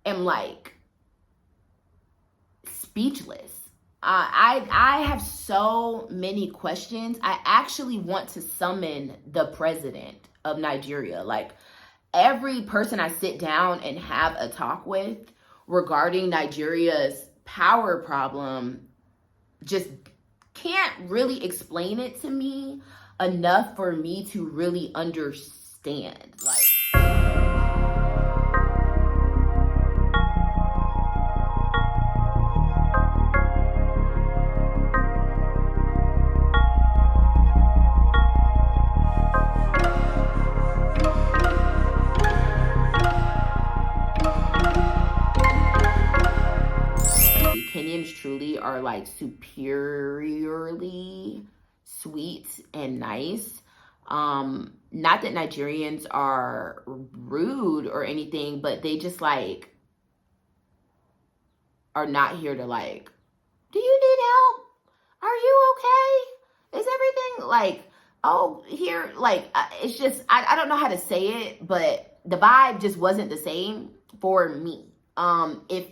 am like speechless. I have so many questions. I actually want to summon the president of Nigeria. Like, every person I sit down and have a talk with regarding Nigeria's power problem just can't really explain it to me enough for me to really understand. Like, Kenyans truly are like superiorly sweet and nice. Not that Nigerians are rude or anything, but they just like are not here to like, do you need help? Are you okay? Is everything like, oh, here, like, it's just, I don't know how to say it, but the vibe just wasn't the same for me. If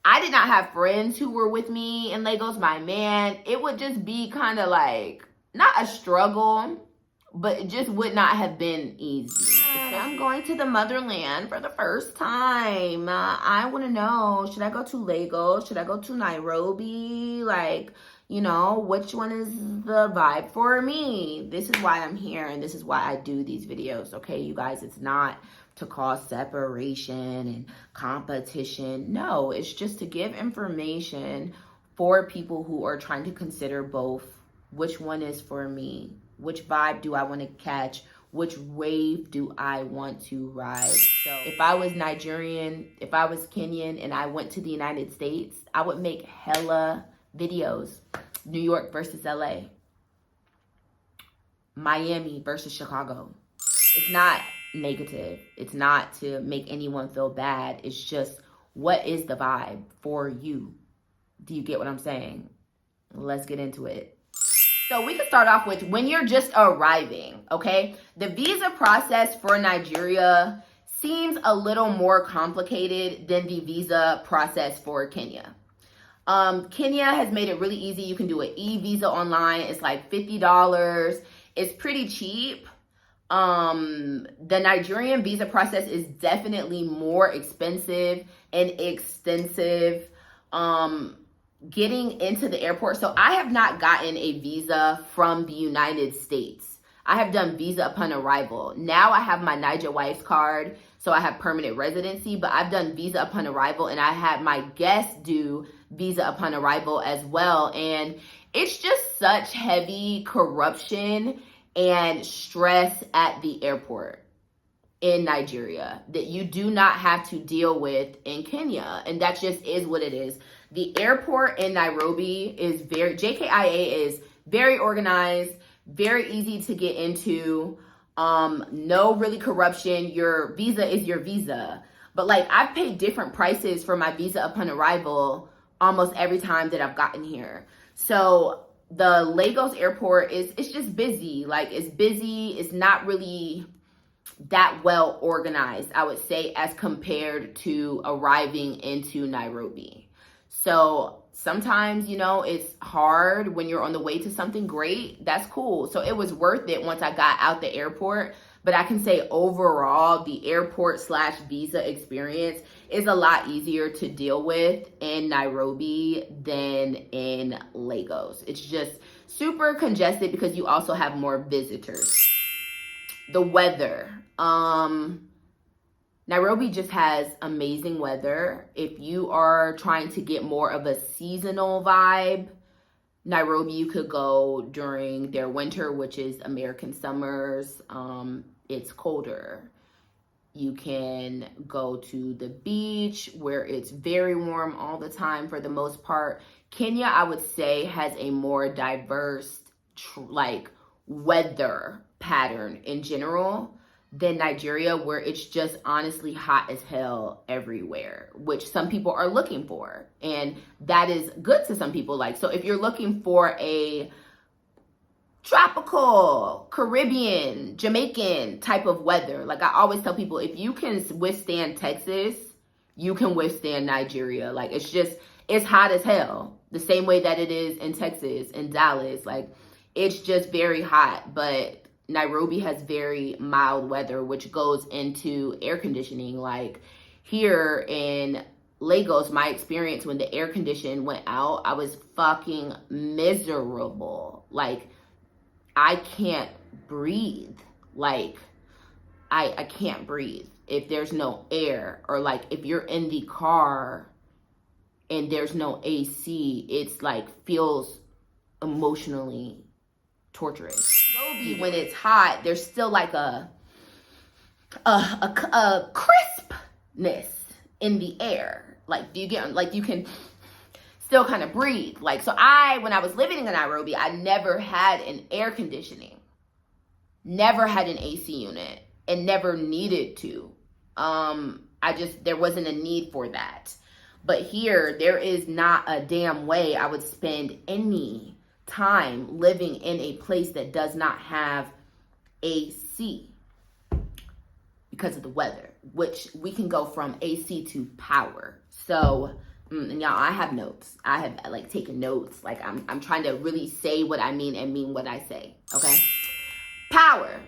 I did not have friends who were with me in Lagos, my man, it would just be kind of like, not a struggle, but it just would not have been easy. I'm going to the motherland for the first time. I want to know, should I go to Lagos? Should I go to Nairobi? Like, you know, which one is the vibe for me? This is why I'm here, and this is why I do these videos, okay, you guys? It's not to cause separation and competition. No, it's just to give information for people who are trying to consider both. Which one is for me? Which vibe do I want to catch? Which wave do I want to ride? So if I was Nigerian, if I was Kenyan, and I went to the United States, I would make hella videos. New York versus LA. Miami versus Chicago. It's not negative. It's not to make anyone feel bad. It's just, what is the vibe for you? Do you get what I'm saying? Let's get into it. So we can start off with when you're just arriving, okay? The visa process for Nigeria seems a little more complicated than the visa process for Kenya. Kenya has made it really easy. You can do an e-visa online. It's like $50. It's pretty cheap. The Nigerian visa process is definitely more expensive and extensive. Getting into the airport. So I have not gotten a visa from the United States. I have done visa upon arrival. Now I have my Niger wife's card, so I have permanent residency, but I've done visa upon arrival, and I had my guest do visa upon arrival as well. And it's just such heavy corruption and stress at the airport in Nigeria that you do not have to deal with in Kenya. And that just is what it is. The airport in Nairobi is JKIA is very organized, very easy to get into. No really corruption. Your visa is your visa. But like, I've paid different prices for my visa upon arrival almost every time that I've gotten here. So the Lagos airport it's just busy. Like, it's busy. It's not really that well organized, I would say, as compared to arriving into Nairobi. So sometimes, you know, it's hard when you're on the way to something great. That's cool. So it was worth it once I got out the airport. But I can say overall, the airport/visa experience is a lot easier to deal with in Nairobi than in Lagos. It's just super congested because you also have more visitors. The weather. Nairobi just has amazing weather. If you are trying to get more of a seasonal vibe, Nairobi, you could go during their winter, which is American summers. It's colder. You can go to the beach where it's very warm all the time for the most part. Kenya, I would say, has a more diverse weather pattern in general than Nigeria, where it's just honestly hot as hell everywhere, which some people are looking for. And that is good to some people. Like, so if you're looking for a tropical, Caribbean, Jamaican type of weather, like I always tell people, if you can withstand Texas, you can withstand Nigeria. Like, it's hot as hell. The same way that it is in Texas, in Dallas. Like, it's just very hot. But Nairobi has very mild weather, which goes into air conditioning. Like, here in Lagos, my experience when the air condition went out, I was fucking miserable. Like, I can't breathe. Like, I can't breathe if there's no air, or like if you're in the car and there's no AC, it's like feels emotionally torturous. When it's hot, there's still like a crispness in the air. Like, do you get, like, you can still kind of breathe. Like, so when I was living in Nairobi, I never had an air conditioning, never had an AC unit, and never needed to. There wasn't a need for that. But here, there is not a damn way I would spend any time living in a place that does not have AC because of the weather, which we can go from AC to power. So, and y'all, I have notes. I have like taken notes. Like, I'm trying to really say what I mean and mean what I say. Okay. Power.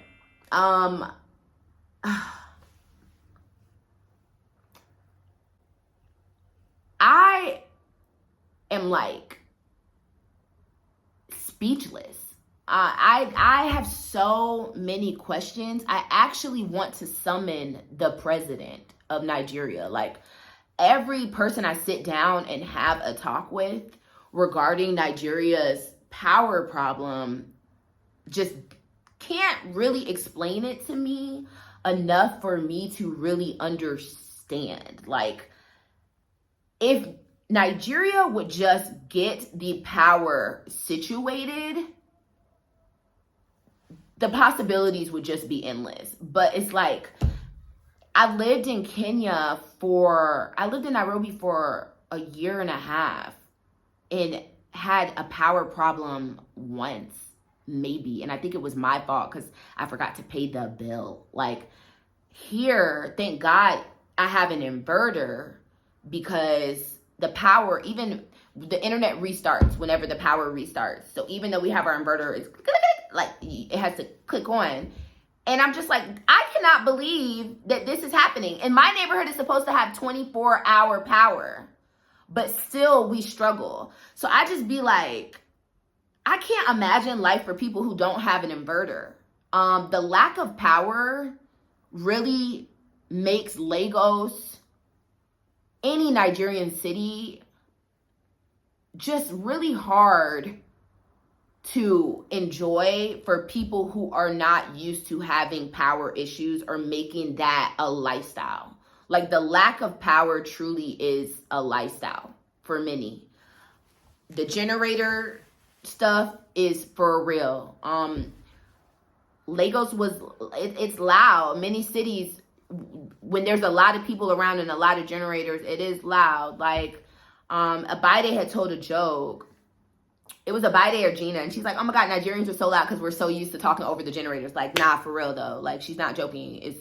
I am like speechless. I have so many questions. I actually want to summon the president of Nigeria. Like, every person I sit down and have a talk with regarding Nigeria's power problem just can't really explain it to me enough for me to really understand. Like, if Nigeria would just get the power situated, the possibilities would just be endless. But it's like, I lived in Nairobi for a year and a half and had a power problem once, maybe. And I think it was my fault because I forgot to pay the bill. Like, here, thank God I have an inverter, because the power, even the internet restarts whenever the power restarts. So even though we have our inverter, it's like, it has to click on. And I'm just like, I cannot believe that this is happening. And my neighborhood is supposed to have 24-hour power, but still we struggle. So I just be like, I can't imagine life for people who don't have an inverter. The lack of power really makes Lagos, any Nigerian city, just really hard to enjoy for people who are not used to having power issues or making that a lifestyle. Like, the lack of power truly is a lifestyle for many. The generator stuff is for real. Lagos it's loud. Many cities, when there's a lot of people around and a lot of generators, it is loud. Like, Abide had told a joke. It was Abide or Gina, and she's like, oh my God, Nigerians are so loud because we're so used to talking over the generators. Like, nah, for real though. Like, she's not joking.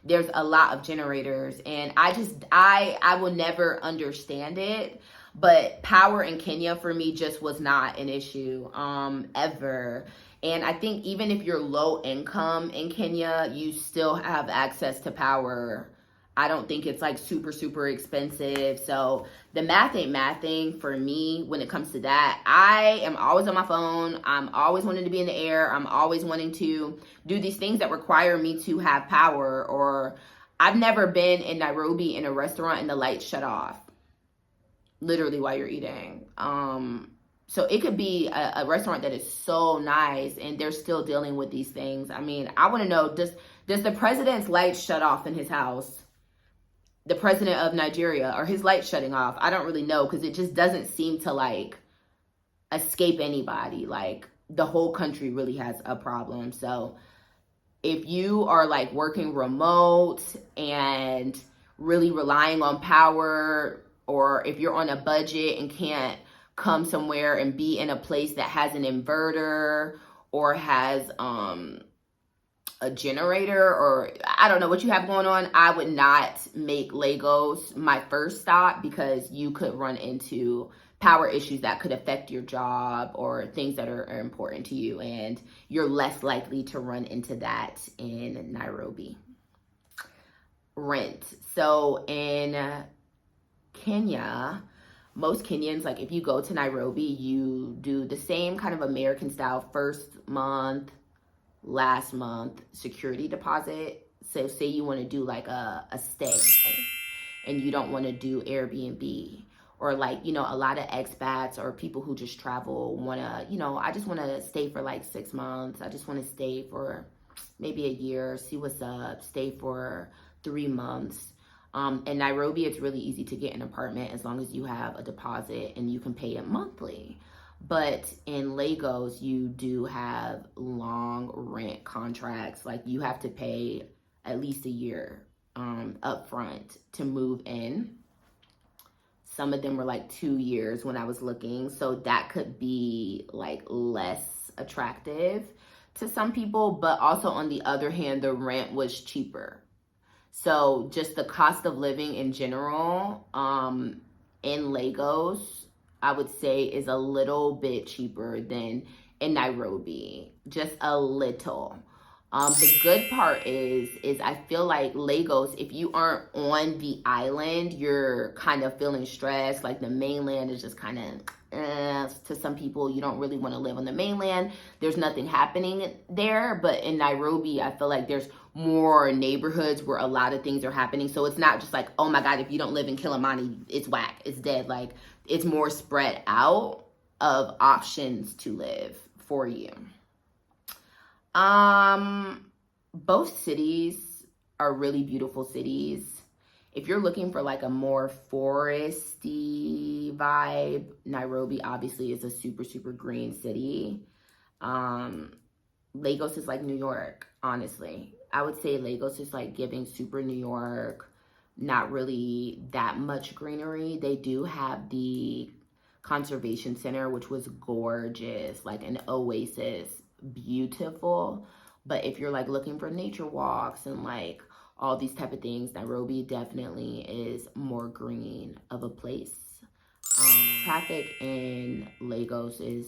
There's a lot of generators, and I will never understand it. But power in Kenya for me just was not an issue, ever. And I think even if you're low income in Kenya, you still have access to power. I don't think it's like super, super expensive. So the math ain't mathing for me when it comes to that. I am always on my phone. I'm always wanting to be in the air. I'm always wanting to do these things that require me to have power. Or I've never been in Nairobi in a restaurant and the lights shut off, literally while you're eating. So it could be a restaurant that is so nice and they're still dealing with these things. I mean, I want to know, does the president's lights shut off in his house? The president of Nigeria, or his lights shutting off? I don't really know, because it just doesn't seem to like escape anybody. Like, the whole country really has a problem. So if you are like working remote and really relying on power, or if you're on a budget and can't come somewhere and be in a place that has an inverter or has a generator, or I don't know what you have going on, I would not make Lagos my first stop, because you could run into power issues that could affect your job or things that are important to you, and you're less likely to run into that in Nairobi. Rent. So in Kenya, most Kenyans, like if you go to Nairobi, you do the same kind of American style first month, last month security deposit. So say you want to do like a stay and you don't want to do Airbnb, or like, you know, a lot of expats or people who just travel want to, you know, I just want to stay for like 6 months. I just want to stay for maybe a year, see what's up, stay for 3 months. In Nairobi, it's really easy to get an apartment as long as you have a deposit and you can pay it monthly. But in Lagos, you do have long rent contracts. Like you have to pay at least a year up front to move in. Some of them were like 2 years when I was looking. So that could be like less attractive to some people. But also on the other hand, the rent was cheaper. So just the cost of living in general in Lagos, I would say, is a little bit cheaper than in Nairobi, just a little. The good part is I feel like Lagos, if you aren't on the island, you're kind of feeling stressed. Like the mainland is just kind of, to some people, you don't really want to live on the mainland. There's nothing happening there. But in Nairobi, I feel like there's more neighborhoods where a lot of things are happening. So it's not just like, oh my God, if you don't live in Kilimani, it's whack, it's dead. Like it's more spread out of options to live for you. Both cities are really beautiful cities. If you're looking for like a more foresty vibe, Nairobi obviously is a super, super green city. Lagos is like New York, honestly. I would say Lagos is like giving super New York, not really that much greenery. They do have the conservation center, which was gorgeous, like an oasis, beautiful. But if you're like looking for nature walks and like all these type of things, Nairobi definitely is more green of a place. Traffic in Lagos is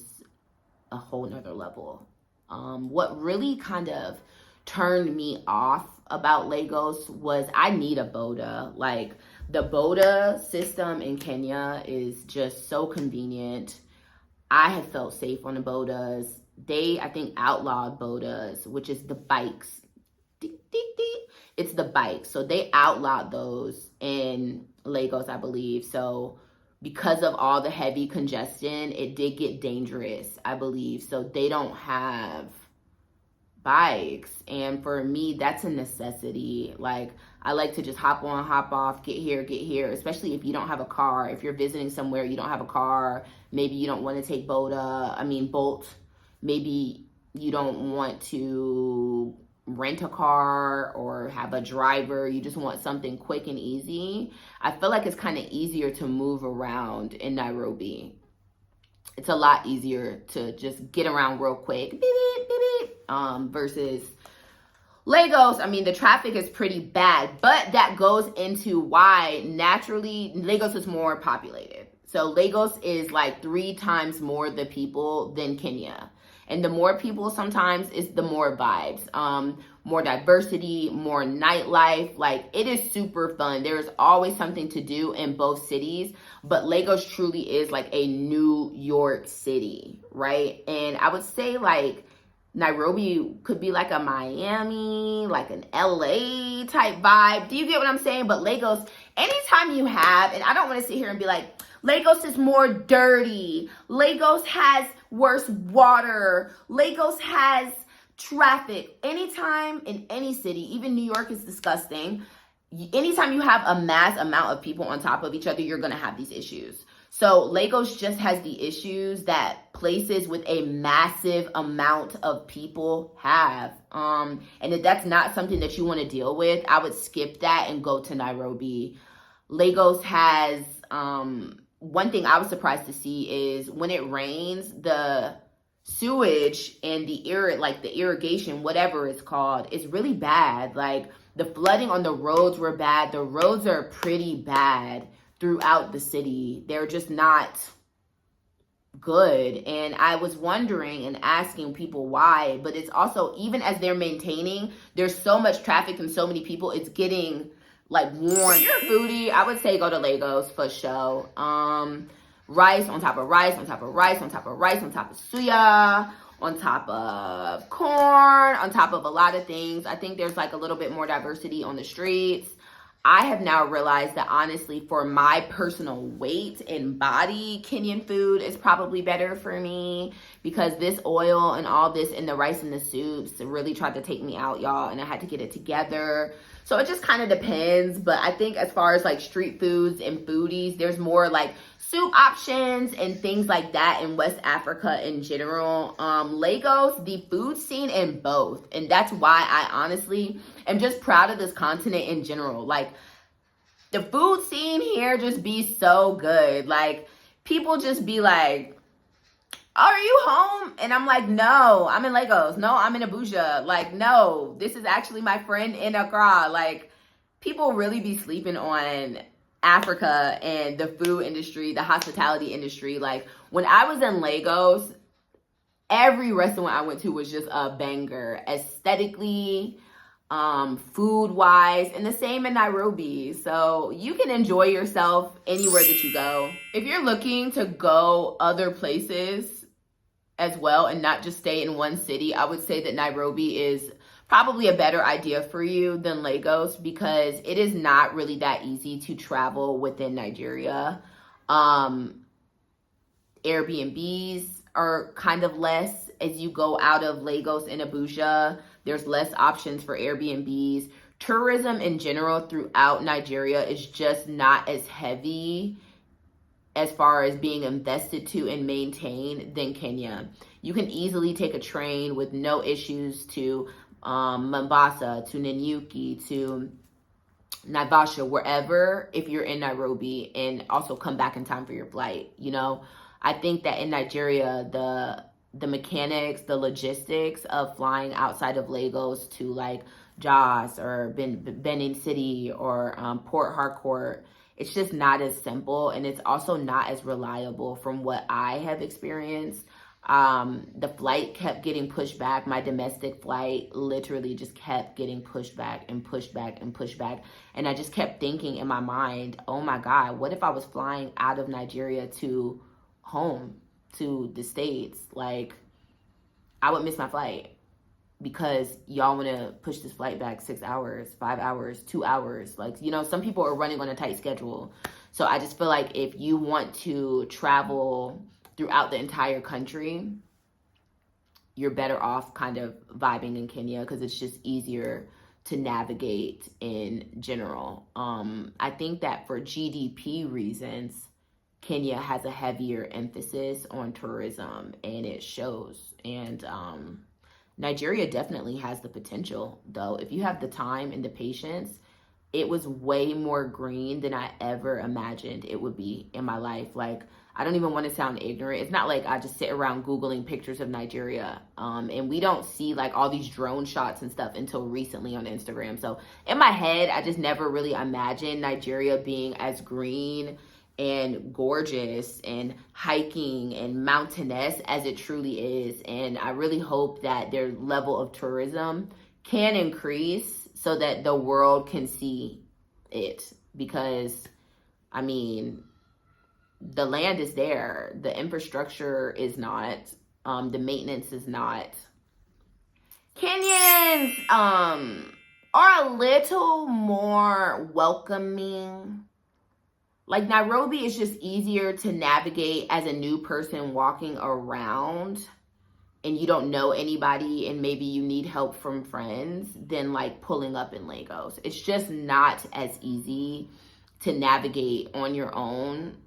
a whole nother level. What really kind of turned me off about Lagos was I need a boda. Like the boda system in Kenya is just so convenient. I have felt safe on the bodas. They, I think, outlawed bodas, which is the bikes. It's the bikes. So they outlawed those in Lagos, I believe. So because of all the heavy congestion, it did get dangerous, I believe. So they don't have bikes. And for me, that's a necessity. Like, I like to just hop on, hop off, get here, especially if you don't have a car. If you're visiting somewhere, you don't have a car, maybe you don't want to take Bolt. Maybe you don't want to rent a car or have a driver. You just want something quick and easy. I feel like it's kind of easier to move around in Nairobi. It's a lot easier to just get around real quick, beep, beep, beep, beep, versus Lagos. I mean, the traffic is pretty bad, but that goes into why naturally Lagos is more populated. So Lagos is like 3 times more the people than Kenya. And the more people sometimes is the more vibes, more diversity, more nightlife. Like it is super fun. There's always something to do in both cities, but Lagos truly is like a New York City, right? And I would say like Nairobi could be like a Miami, like an LA type vibe. Do you get what I'm saying? But Lagos, anytime you have, and I don't want to sit here and be like, Lagos is more dirty. Lagos has worse water. Lagos has traffic. Anytime in any city, even New York is disgusting. Anytime you have a mass amount of people on top of each other, you're going to have these issues. So Lagos just has the issues that places with a massive amount of people have. And if that's not something that you want to deal with, I would skip that and go to Nairobi. Lagos has, one thing I was surprised to see is when it rains, the sewage and the irrigation, whatever it's called, is really bad. Like, the flooding on the roads were bad. The roads are pretty bad throughout the city. They're just not good. And I was wondering and asking people why, but it's also, even as they're maintaining, there's so much traffic and so many people, it's getting like worn. If you're a foodie, I would say go to Lagos for sure. Rice on top of rice on top of rice on top of rice on top of suya, on top of corn, on top of a lot of things. I think there's like a little bit more diversity on the streets. I have now realized that honestly, for my personal weight and body, Kenyan food is probably better for me, because this oil and all this and the rice and the soups really tried to take me out, y'all, and I had to get it together. So it just kind of depends. But I think as far as like street foods and foodies, there's more like soup options and things like that in West Africa in general. Lagos, the food scene in both. And that's why I honestly am just proud of this continent in general. Like, the food scene here just be so good. Like, people just be like, are you home? And I'm like, no, I'm in Lagos. No, I'm in Abuja. Like, no, this is actually my friend in Accra. Like, people really be sleeping on Africa and the food industry, the hospitality industry. Like, when I was in Lagos, every restaurant I went to was just a banger, aesthetically, food wise, and the same in Nairobi. So you can enjoy yourself anywhere that you go. If you're looking to go other places as well and not just stay in one city, I would say that Nairobi is probably a better idea for you than Lagos, because it is not really that easy to travel within Nigeria. Airbnbs are kind of less as you go out of Lagos and Abuja. There's less options for Airbnbs. Tourism in general throughout Nigeria is just not as heavy as far as being invested to and maintained than Kenya. You can easily take a train with no issues to Mombasa, to Nanyuki, to Naivasha, wherever, if you're in Nairobi, and also come back in time for your flight. You know, I think that in Nigeria, the mechanics, the logistics of flying outside of Lagos to like Jos or Benin City or Port Harcourt, it's just not as simple, and it's also not as reliable from what I have experienced. The flight kept getting pushed back. My domestic flight literally just kept getting pushed back and pushed back and pushed back. And I just kept thinking in my mind, oh my God, what if I was flying out of Nigeria to home, to the States? Like, I would miss my flight because y'all want to push this flight back 6 hours, 5 hours, 2 hours. Like, you know, some people are running on a tight schedule. So I just feel like if you want to travel throughout the entire country, you're better off kind of vibing in Kenya, because it's just easier to navigate in general. I think that for GDP reasons, Kenya has a heavier emphasis on tourism, and it shows. And Nigeria definitely has the potential, though. If you have the time and the patience, it was way more green than I ever imagined it would be in my life. Like, I don't even want to sound ignorant. It's not like I just sit around Googling pictures of Nigeria. And we don't see like all these drone shots and stuff until recently on Instagram. So in my head, I just never really imagined Nigeria being as green and gorgeous and hiking and mountainous as it truly is. And I really hope that their level of tourism can increase so that the world can see it. Because, I mean, the land is there, the infrastructure is not, the maintenance is not. Kenyans are a little more welcoming. Like, Nairobi is just easier to navigate as a new person walking around and you don't know anybody and maybe you need help from friends than like pulling up in Lagos. It's just not as easy to navigate on your own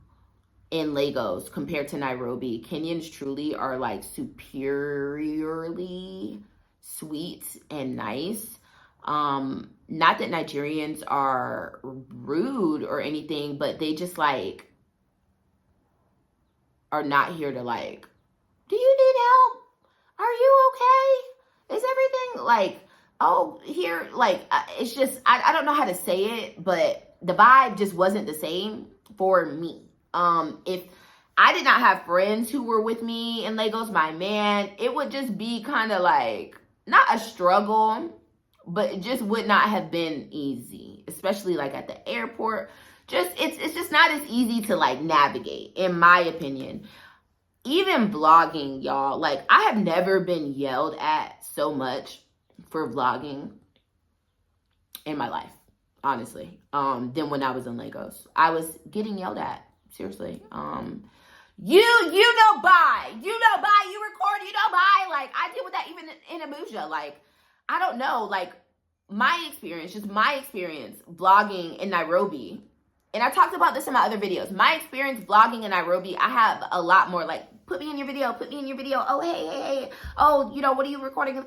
in Lagos compared to Nairobi. Kenyans truly are like superiorly sweet and nice. Not that Nigerians are rude or anything, but they just like are not here to like, do you need help? are you okay? Is everything like, oh, here, like, it's just, I don't know how to say it, but the vibe just wasn't the same for me. If I did not have friends who were with me in Lagos, my man, it would just be kind of like, not a struggle, but it just would not have been easy, especially like at the airport. Just, it's just not as easy to like navigate, in my opinion. Even vlogging, y'all, like, I have never been yelled at so much for vlogging in my life, honestly, than when I was in Lagos. I was getting yelled at, seriously. You don't buy, you record, you don't buy. Like, I deal with that even in Abuja. Like, I don't know, like, my experience vlogging in Nairobi, and I talked about this in my other videos. My experience vlogging in Nairobi, I have a lot more like, put me in your video. Oh, hey. Oh, you know, what are you recording? Or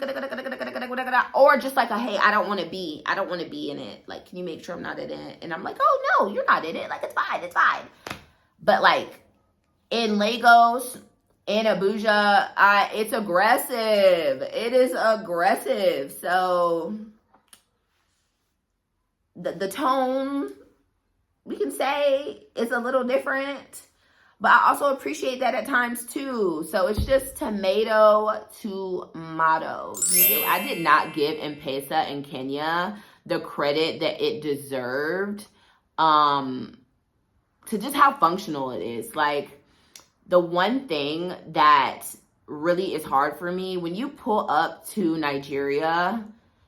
just like a, hey, I don't want to be in it. Like, can you make sure I'm not in it? And I'm like, oh, no, you're not in it. Like, it's fine. But like, in Lagos, in Abuja, it's aggressive. It is aggressive. So the tone, we can say, is a little different. But I also appreciate that at times too. So it's just tomato. I did not give M-Pesa in Kenya the credit that it deserved, to just how functional it is. Like, the one thing that really is hard for me, when you pull up to Nigeria,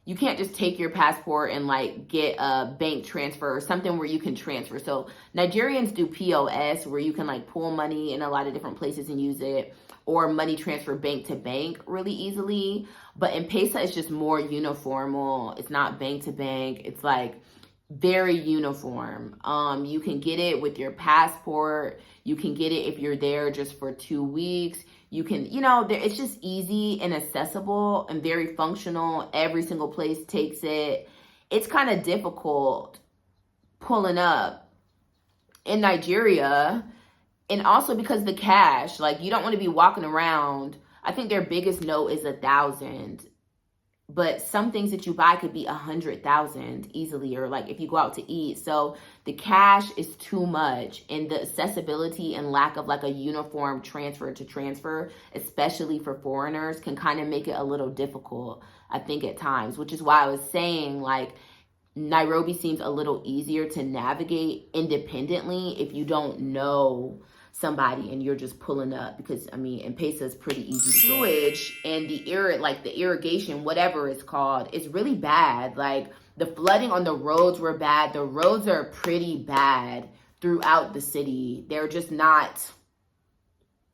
you can't just take your passport and like get a bank transfer or something where you can transfer. So Nigerians do POS, where you can like pull money in a lot of different places and use it, or money transfer bank to bank really easily. But M-Pesa is just more uniformal. It's not bank to bank. It's like very uniform. You can get it with your passport. You can get it if you're there just for 2 weeks. You can, it's just easy and accessible and very functional. Every single place takes it. It's kind of difficult pulling up in Nigeria. And also because the cash, like, you don't want to be walking around. I think their biggest note is 1,000. But some things that you buy could be 100,000 easily, or like if you go out to eat. So the cash is too much, and the accessibility and lack of like a uniform transfer, especially for foreigners, can kind of make it a little difficult, I think, at times, which is why I was saying like Nairobi seems a little easier to navigate independently if you don't know somebody and you're just pulling up, because I mean, M-Pesa is pretty easy to get. Sewage and the irrigation, whatever it's called, is really bad. Like, the flooding on the roads were bad. The roads are pretty bad throughout the city. They're just not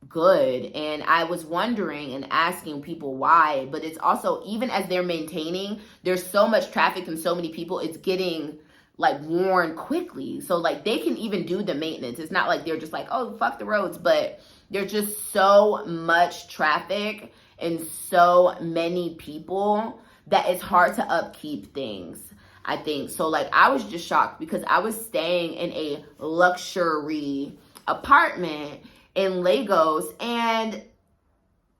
good. And I was wondering and asking people why, but it's also, even as they're maintaining, there's so much traffic and so many people, it's getting like worn quickly. So like, they can even do the maintenance. It's not like they're just like, oh, fuck the roads, but there's just so much traffic and so many people that it's hard to upkeep things, I think. So like, I was just shocked because I was staying in a luxury apartment in Lagos, and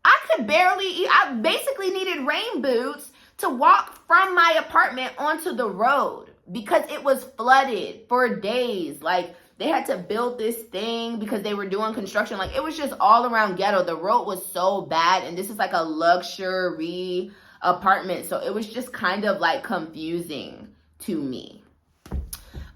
I basically needed rain boots to walk from my apartment onto the road, because it was flooded for days. Like, they had to build this thing because they were doing construction. Like, it was just all around ghetto. The road was so bad, and this is like a luxury apartment. So it was just kind of like confusing to me.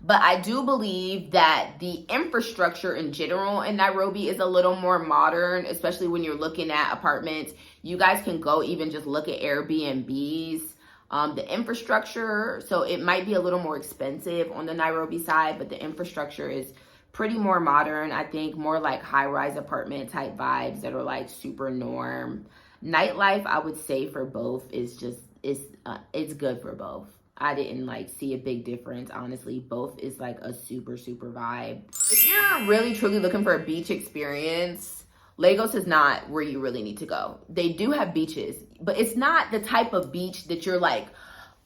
But I do believe that the infrastructure in general in Nairobi is a little more modern, especially when you're looking at apartments. You guys can go even just look at Airbnbs. The infrastructure, so it might be a little more expensive on the Nairobi side, but the infrastructure is pretty more modern. I think more like high-rise apartment type vibes that are like super norm. Nightlife, I would say, for both is just, it's good for both. I didn't like see a big difference, honestly. Both is like a super vibe. If you're really truly looking for a beach experience, Lagos is not where you really need to go. They do have beaches, but it's not the type of beach that you're like,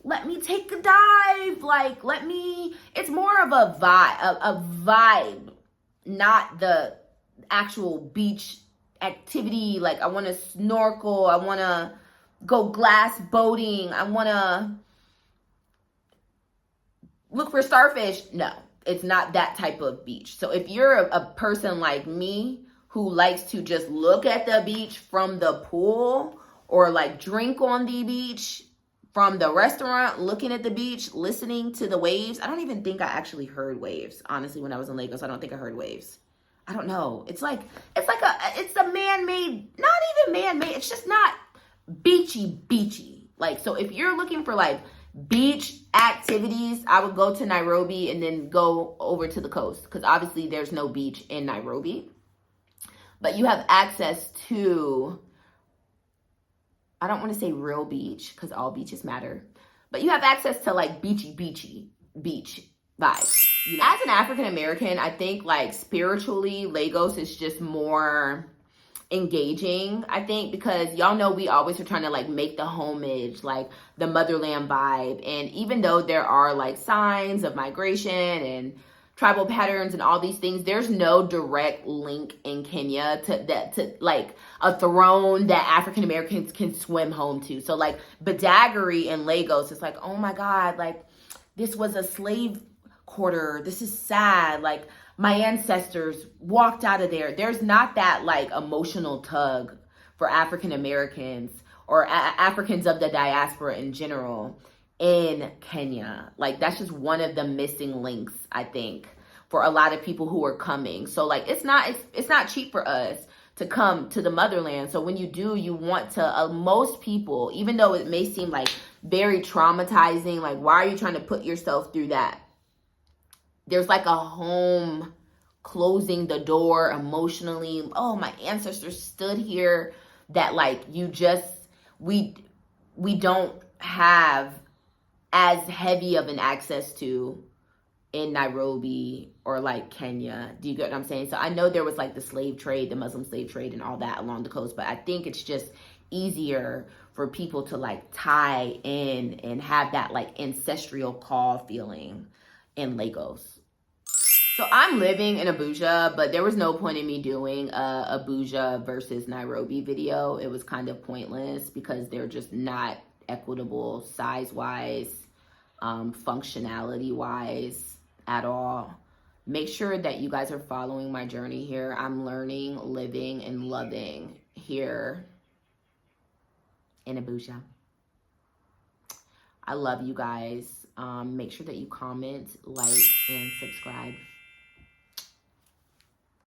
let me take a dive. Like, it's more of a vibe, not the actual beach activity. Like, I want to snorkel. I want to go glass boating. I want to look for starfish. No, it's not that type of beach. So if you're a person like me who likes to just look at the beach from the pool, or like drink on the beach from the restaurant, looking at the beach, listening to the waves. I don't even think I actually heard waves. Honestly, when I was in Lagos, I don't think I heard waves. I don't know. It's a man-made, not even man-made. It's just not beachy. Like, so if you're looking for like beach activities, I would go to Nairobi and then go over to the coast, because obviously there's no beach in Nairobi. But you have access to, I don't want to say real beach because all beaches matter, but you have access to like beachy beach vibes. You know? As an African American, I think like spiritually, Lagos is just more engaging, I think, because y'all know we always are trying to like make the homage, like the motherland vibe. And even though there are like signs of migration and tribal patterns and all these things, there's no direct link in Kenya to like a throne that African Americans can swim home to. So like Badagry in Lagos, it's like, oh my God, like this was a slave quarter. This is sad. Like my ancestors walked out of there. There's not that like emotional tug for African Americans or Africans of the diaspora in general in Kenya. Like that's just one of the missing links, I think, for a lot of people who are coming. So like it's not cheap for us to come to the motherland. So when you do, you want to, most people, even though it may seem like very traumatizing, like why are you trying to put yourself through that? There's like a home closing the door emotionally. Oh, my ancestors stood here, that like you just, we don't have as heavy of an access to in Nairobi or like Kenya. Do you get what I'm saying? So I know there was like the slave trade, the Muslim slave trade and all that along the coast, but I think it's just easier for people to like tie in and have that like ancestral call feeling in Lagos. So I'm living in Abuja, but there was no point in me doing a Abuja versus Nairobi video. It was kind of pointless because they're just not equitable size-wise, functionality-wise at all. Make sure that you guys are following my journey here. I'm learning, living, and loving here in Abuja. I love you guys. Make sure that you comment, like, and subscribe.